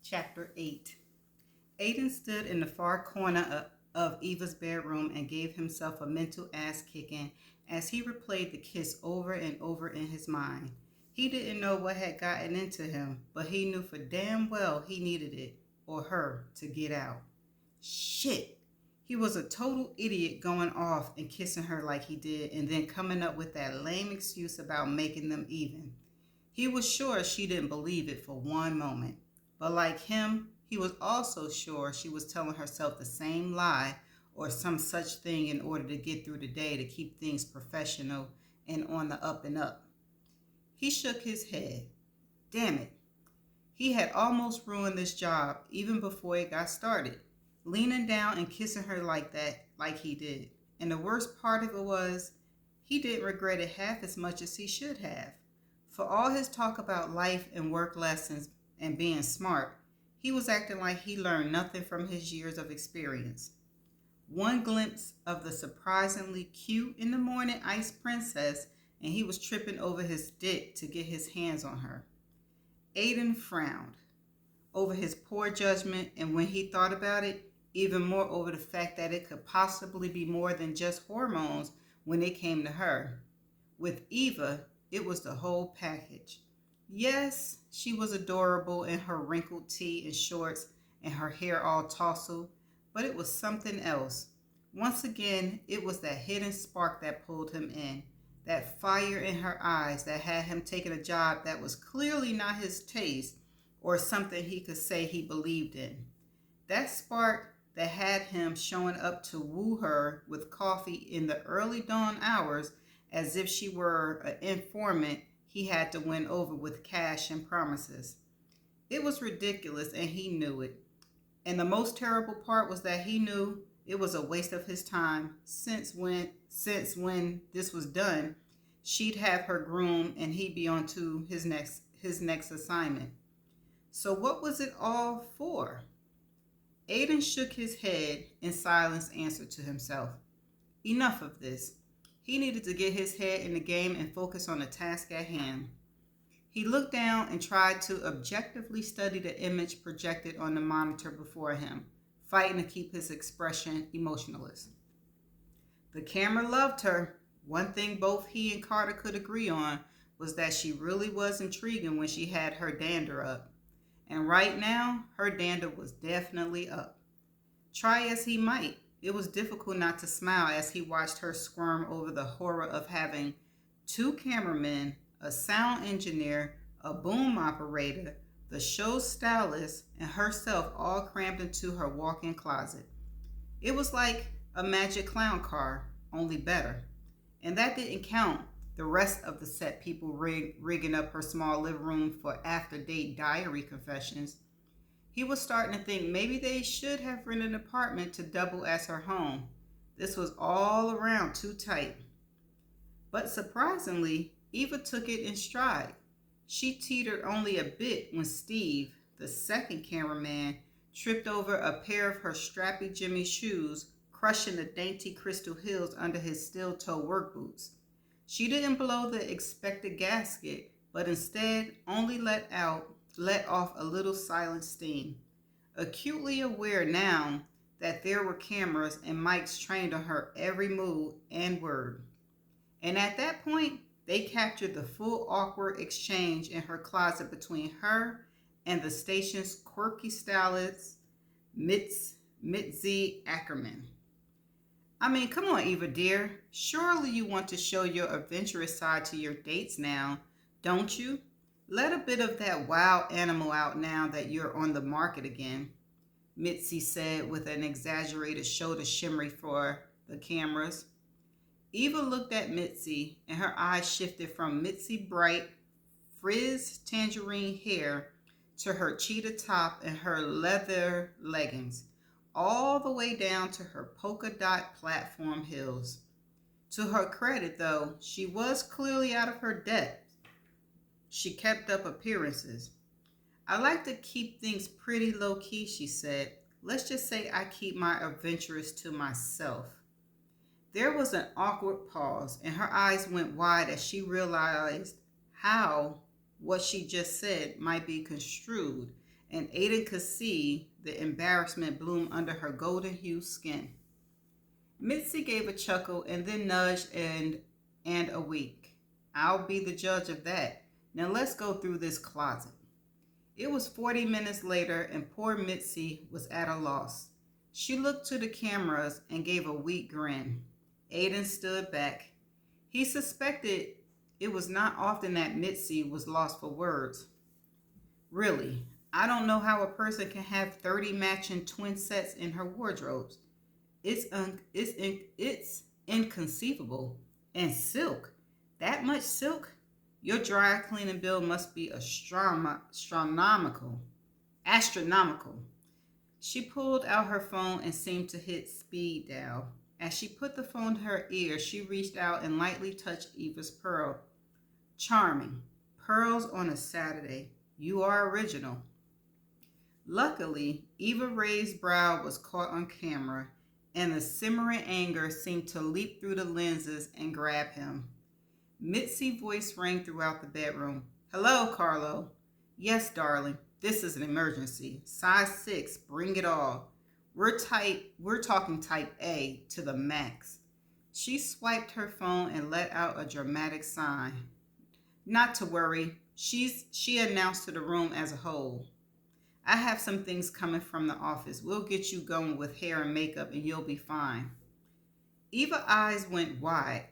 Chapter 8. Aiden stood in the far corner of Eva's bedroom and gave himself a mental ass kicking as he replayed the kiss over and over in his mind. He didn't know what had gotten into him, but he knew for damn well he needed it, or her, to get out. Shit! He was a total idiot going off and kissing her like he did and then coming up with that lame excuse about making them even. He was sure she didn't believe it for one moment. But like him, he was also sure she was telling herself the same lie or some such thing in order to get through the day to keep things professional and on the up and up. He shook his head. Damn it. He had almost ruined this job even before it got started, leaning down and kissing her like that, like he did. And the worst part of it was, he didn't regret it half as much as he should have. For all his talk about life and work lessons and being smart, he was acting like he learned nothing from his years of experience. One glimpse of the surprisingly cute in the morning ice princess, and he was tripping over his dick to get his hands on her. Aiden frowned over his poor judgment, and when he thought about it, even more over the fact that it could possibly be more than just hormones when it came to her. With Eva, it was the whole package. Yes, she was adorable in her wrinkled tee and shorts and her hair all tousled, but it was something else. Once again, it was that hidden spark that pulled him in, that fire in her eyes that had him taking a job that was clearly not his taste or something he could say he believed in. That spark that had him showing up to woo her with coffee in the early dawn hours as if she were an informant he had to win over with cash and promises. It was ridiculous and he knew it. And the most terrible part was that he knew it was a waste of his time since when this was done, she'd have her groom and he'd be on to his next assignment. So what was it all for? Aiden shook his head in silence, answered to himself. Enough of this. He needed to get his head in the game and focus on the task at hand. He looked down and tried to objectively study the image projected on the monitor before him, fighting to keep his expression emotionless. The camera loved her. One thing both he and Carter could agree on was that she really was intriguing when she had her dander up. And right now, her dander was definitely up. Try as he might, it was difficult not to smile as he watched her squirm over the horror of having two cameramen, a sound engineer, a boom operator, the show stylist, and herself all crammed into her walk-in closet. It was like a magic clown car, only better. And that didn't count the rest of the set people rigging up her small living room for after-date diary confessions. He was starting to think maybe they should have rented an apartment to double as her home. This was all around too tight. But surprisingly, Eva took it in stride. She teetered only a bit when Steve, the second cameraman, tripped over a pair of her strappy Jimmy shoes, crushing the dainty crystal heels under his steel-toe work boots. She didn't blow the expected gasket, but instead only let off a little silent steam, acutely aware now that there were cameras and mics trained on her every move and word. And at that point, they captured the full awkward exchange in her closet between her and the station's quirky stylist, Mitzi Ackerman. I mean, come on, Eva dear. Surely you want to show your adventurous side to your dates now, don't you? Let a bit of that wild animal out now that you're on the market again, Mitzi said with an exaggerated shoulder shimmery for the cameras. Eva looked at Mitzi, and her eyes shifted from Mitzi bright, frizzed tangerine hair to her cheetah top and her leather leggings, all the way down to her polka dot platform heels. To her credit, though, she was clearly out of her depth. She kept up appearances. I like to keep things pretty low-key, she said. Let's just say I keep my adventures to myself. There was an awkward pause, and her eyes went wide as she realized how what she just said might be construed and Aiden could see the embarrassment bloom under her golden hued skin. Mitzi gave a chuckle and then nudged and a wink. I'll be the judge of that. Now let's go through this closet. It was 40 minutes later, and poor Mitzi was at a loss. She looked to the cameras and gave a weak grin. Aiden stood back. He suspected it was not often that Mitzi was lost for words. Really, I don't know how a person can have 30 matching twin sets in her wardrobes. It's inconceivable. And silk. That much silk? Your dry cleaning bill must be astronomical. Astronomical. She pulled out her phone and seemed to hit speed dial. As she put the phone to her ear, she reached out and lightly touched Eva's pearl. Charming. Pearls on a Saturday. You are original. Luckily, Eva Ray's brow was caught on camera, and the simmering anger seemed to leap through the lenses and grab him. Mitzi's voice rang throughout the bedroom. Hello, Carlo. Yes, darling. This is an emergency. Size 6, bring it all. We're talking type A to the max. She swiped her phone and let out a dramatic sigh. Not to worry, she announced to the room as a whole. I have some things coming from the office. We'll get you going with hair and makeup and you'll be fine. Eva's eyes went wide.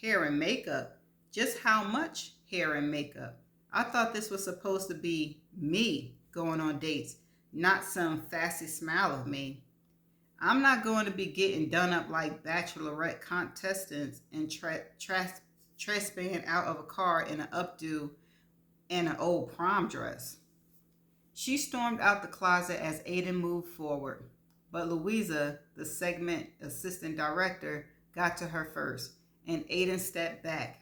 Hair and makeup? Just how much hair and makeup? I thought this was supposed to be me going on dates, not some fancy smile of me. I'm not going to be getting done up like bachelorette contestants and trespassing out of a car in an updo and an old prom dress. She stormed out the closet as Aiden moved forward, but Louisa, the segment assistant director, got to her first, and Aiden stepped back.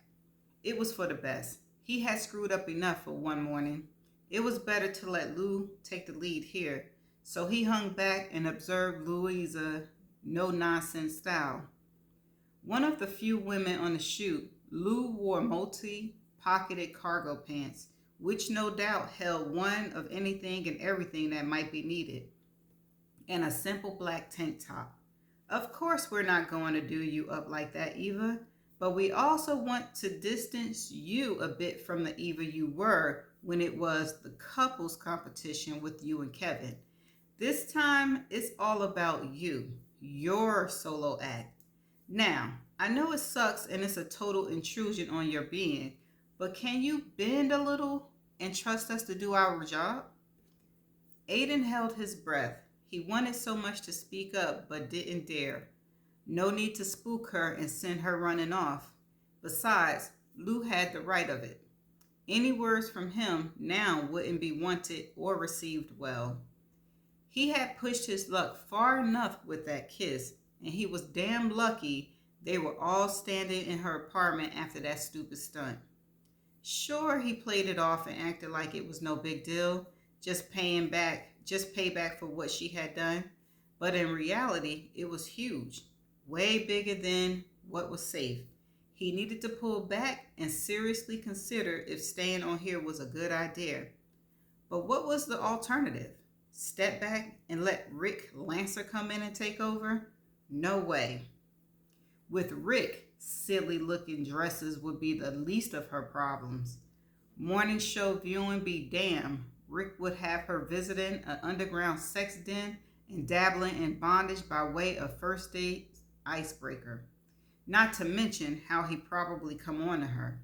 It was for the best. He had screwed up enough for one morning. It was better to let Lou take the lead here, so he hung back and observed Louisa's no-nonsense style. One of the few women on the shoot, Lou wore multi-pocketed cargo pants, which no doubt held one of anything and everything that might be needed, and a simple black tank top. Of course we're not going to do you up like that, Eva, but we also want to distance you a bit from the Eva you were when it was the couples competition with you and Kevin. This time, it's all about you, your solo act. Now, I know it sucks and it's a total intrusion on your being, but can you bend a little and trust us to do our job? Aiden held his breath. He wanted so much to speak up, but didn't dare. No need to spook her and send her running off. Besides, Lou had the right of it. Any words from him now wouldn't be wanted or received well. He had pushed his luck far enough with that kiss, and he was damn lucky they were all standing in her apartment after that stupid stunt. Sure, he played it off and acted like it was no big deal, just pay back for what she had done. But in reality, it was huge, way bigger than what was safe. He needed to pull back and seriously consider if staying on here was a good idea. But what was the alternative? Step back and let Rick Lancer come in and take over? No way. With Rick, silly-looking dresses would be the least of her problems. Morning show viewing be damned. Rick would have her visiting an underground sex den and dabbling in bondage by way of first date icebreaker. Not to mention how he probably come on to her.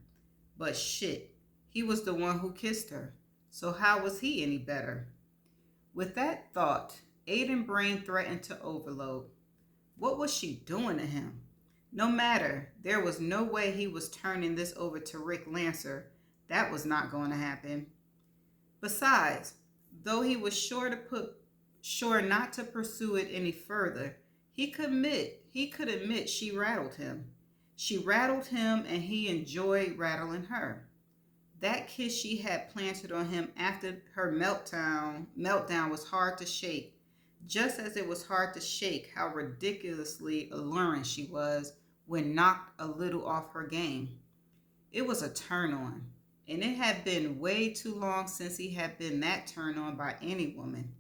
But shit, he was the one who kissed her. So how was he any better? With that thought, Aiden's brain threatened to overload. What was she doing to him? No matter, there was no way he was turning this over to Rick Lancer. That was not going to happen. Besides, though he was sure not to pursue it any further, he could admit she rattled him. She rattled him and he enjoyed rattling her. That kiss she had planted on him after her meltdown was hard to shake, just as it was hard to shake how ridiculously alluring she was when knocked a little off her game. It was a turn on. and it had been way too long since he had been that turned on by any woman.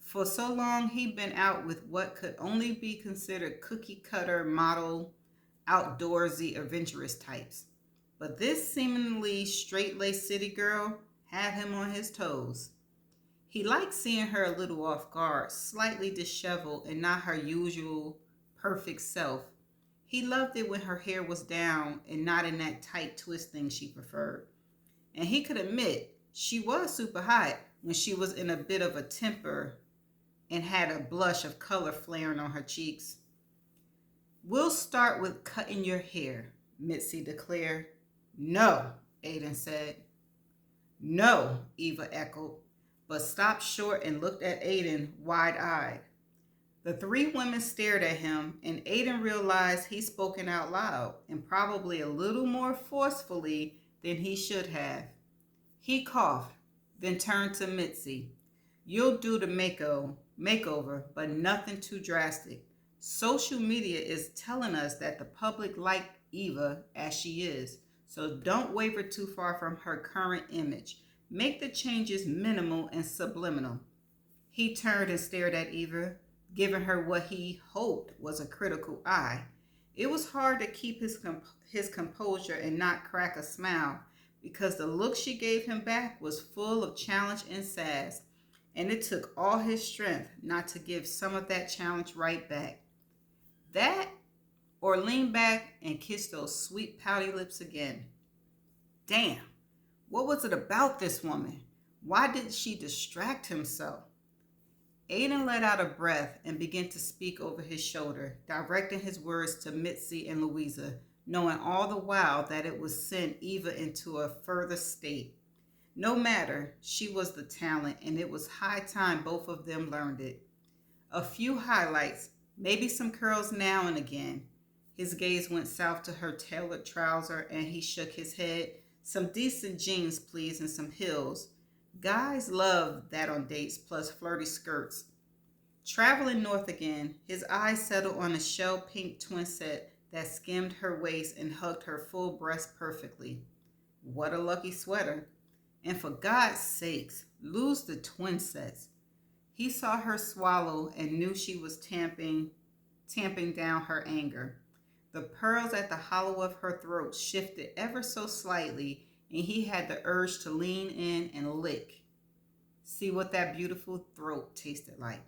For so long, he'd been out with what could only be considered cookie cutter model, outdoorsy, adventurous types. But this seemingly straight laced city girl had him on his toes. He liked seeing her a little off guard, slightly disheveled and not her usual perfect self. He loved it when her hair was down and not in that tight twist thing she preferred. And he could admit she was super hot when she was in a bit of a temper and had a blush of color flaring on her cheeks. "We'll start with cutting your hair," Mitzi declared. "No," Aiden said. "No," Eva echoed, but stopped short and looked at Aiden wide-eyed. The three women stared at him, and Aiden realized he'd spoken out loud, and probably a little more forcefully than he should have. He coughed, then turned to Mitzi. "You'll do the makeover, but nothing too drastic. Social media is telling us that the public like Eva as she is, so don't waver too far from her current image. Make the changes minimal and subliminal." He turned and stared at Eva, giving her what he hoped was a critical eye. It was hard to keep his composure and not crack a smile, because the look she gave him back was full of challenge and sass, and it took all his strength not to give some of that challenge right back. That, or lean back and kiss those sweet pouty lips again. Damn, what was it about this woman? Why did she distract him so? Aiden let out a breath and began to speak over his shoulder, directing his words to Mitzi and Louisa, knowing all the while that it would send Eva into a further state. No matter, she was the talent, and it was high time both of them learned it. A few highlights, maybe some curls now and again. His gaze went south to her tailored trouser, and he shook his head. "Some decent jeans, please, and some heels. Guys love that on dates, plus flirty skirts." Traveling north again, his eyes settled on a shell pink twin set that skimmed her waist and hugged her full breast perfectly. What a lucky sweater. And for God's sakes, lose the twin sets. He saw her swallow and knew she was tamping down her anger. The pearls at the hollow of her throat shifted ever so slightly, and he had the urge to lean in and lick. See what that beautiful throat tasted like.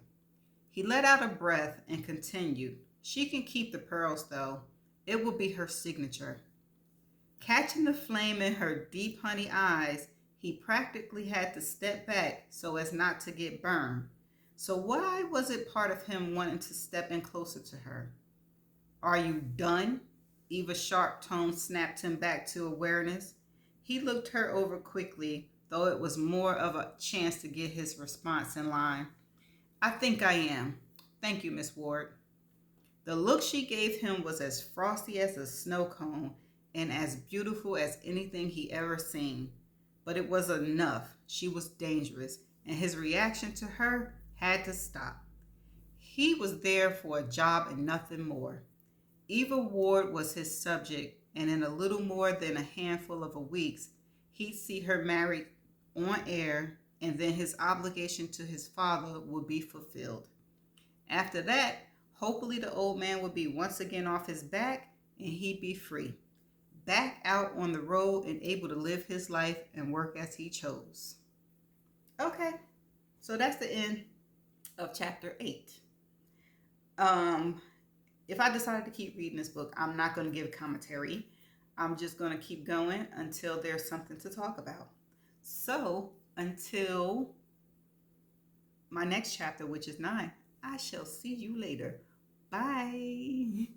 He let out a breath and continued. She can keep the pearls, though. It will be her signature. Catching the flame in her deep honey eyes, he practically had to step back so as not to get burned. So why was it part of him wanting to step in closer to her? "Are you done?" Eva's sharp tone snapped him back to awareness. He looked her over quickly, though it was more of a chance to get his response in line. "I think I am. Thank you, Miss Ward." The look she gave him was as frosty as a snow cone and as beautiful as anything he ever seen. But it was enough. She was dangerous, and his reaction to her had to stop. He was there for a job and nothing more. Eva Ward was his subject, and in a little more than a handful of weeks, he'd see her married on air, and then his obligation to his father would be fulfilled. After that, hopefully the old man would be once again off his back, and he'd be free, back out on the road and able to live his life and work as he chose. Okay, so that's the end of chapter 8. If I decided to keep reading this book, I'm not going to give commentary. I'm just going to keep going until there's something to talk about. So until my next chapter, which is 9, I shall see you later. Bye.